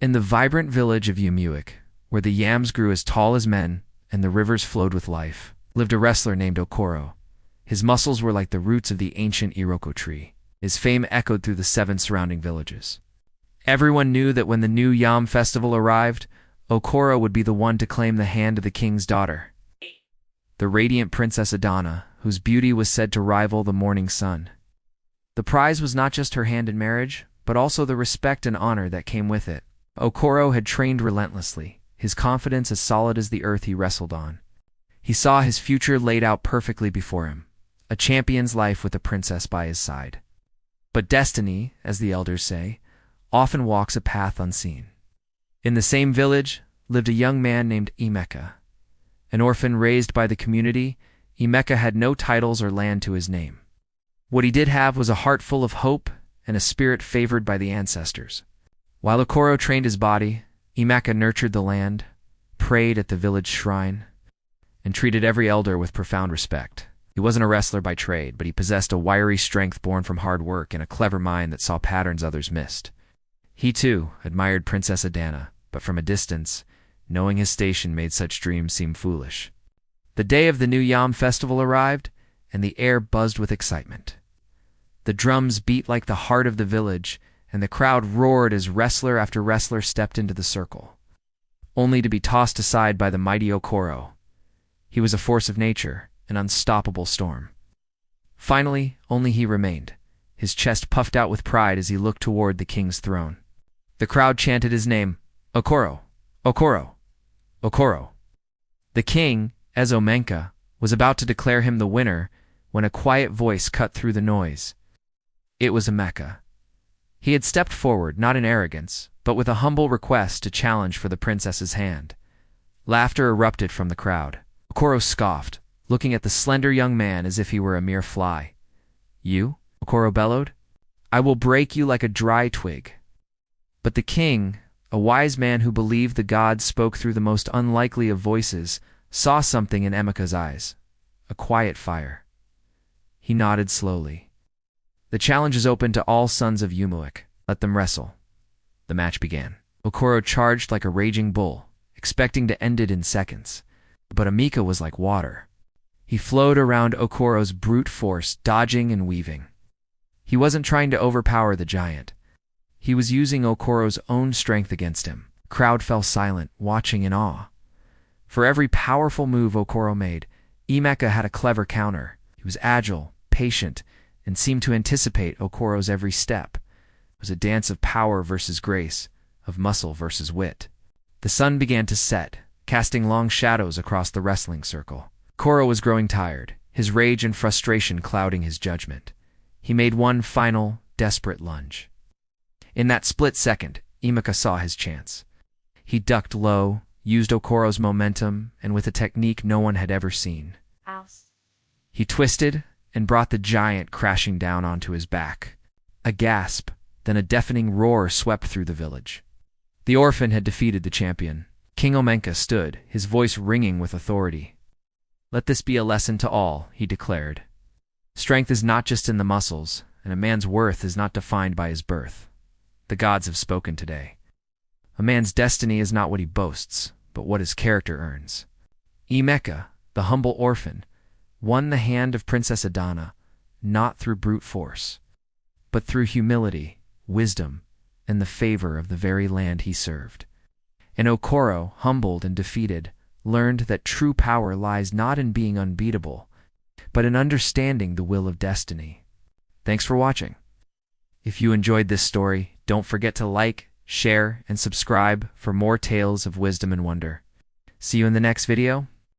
In the vibrant village of Yumuik, where the yams grew as tall as men and the rivers flowed with life, lived a wrestler named Okoro. His muscles were like the roots of the ancient Iroko tree. His fame echoed through the 7 surrounding villages. Everyone knew that when the new Yam festival arrived, Okoro would be the one to claim the hand of the king's daughter, the radiant Princess Adana, whose beauty was said to rival the morning sun. The prize was not just her hand in marriage, but also the respect and honor that came with it. Okoro had trained relentlessly, his confidence as solid as the earth he wrestled on. He saw his future laid out perfectly before him, a champion's life with a princess by his side. But destiny, as the elders say, often walks a path unseen. In the same village lived a young man named Emeka. An orphan raised by the community, Emeka had no titles or land to his name. What he did have was a heart full of hope and a spirit favored by the ancestors. While Okoro trained his body, Emeka nurtured the land, prayed at the village shrine, and treated every elder with profound respect. He wasn't a wrestler by trade, but he possessed a wiry strength born from hard work and a clever mind that saw patterns others missed. He, too, admired Princess Adana, but from a distance, knowing his station made such dreams seem foolish. The day of the new Yam festival arrived, and the air buzzed with excitement. The drums beat like the heart of the village, and the crowd roared as wrestler after wrestler stepped into the circle, only to be tossed aside by the mighty Okoro. He was a force of nature, an unstoppable storm. Finally, only he remained, his chest puffed out with pride as he looked toward the king's throne. The crowd chanted his name, Okoro, Okoro, Okoro. The king, Ezomenka, was about to declare him the winner when a quiet voice cut through the noise. It was Emeka. He had stepped forward, not in arrogance, but with a humble request to challenge for the princess's hand. Laughter erupted from the crowd. Okoro scoffed, looking at the slender young man as if he were a mere fly. "You?" Okoro bellowed. "I will break you like a dry twig." But the king, a wise man who believed the gods spoke through the most unlikely of voices, saw something in Emeka's eyes, a quiet fire. He nodded slowly. "The challenge is open to all sons of Yumuik. Let them wrestle." The match began. Okoro charged like a raging bull, expecting to end it in seconds. But Emeka was like water. He flowed around Okoro's brute force, dodging and weaving. He wasn't trying to overpower the giant. He was using Okoro's own strength against him. The crowd fell silent, watching in awe. For every powerful move Okoro made, Emeka had a clever counter. He was agile, patient, and seemed to anticipate Okoro's every step. It was a dance of power versus grace, of muscle versus wit. The sun began to set, casting long shadows across the wrestling circle. Okoro was growing tired, his rage and frustration clouding his judgment. He made one final, desperate lunge. In that split second, Emeka saw his chance. He ducked low, used Okoro's momentum, and with a technique no one had ever seen. He twisted and brought the giant crashing down onto his back. A gasp, then a deafening roar swept through the village. The orphan had defeated the champion. King Omenka stood, his voice ringing with authority. "Let this be a lesson to all," he declared. "Strength is not just in the muscles, and a man's worth is not defined by his birth. The gods have spoken today. A man's destiny is not what he boasts, but what his character earns." Emeka, the humble orphan, won the hand of Princess Adana, not through brute force, but through humility, wisdom, and the favor of the very land he served. And Okoro, humbled and defeated, learned that true power lies not in being unbeatable, but in understanding the will of destiny. Thanks for watching. If you enjoyed this story, don't forget to like, share, and subscribe for more tales of wisdom and wonder. See you in the next video.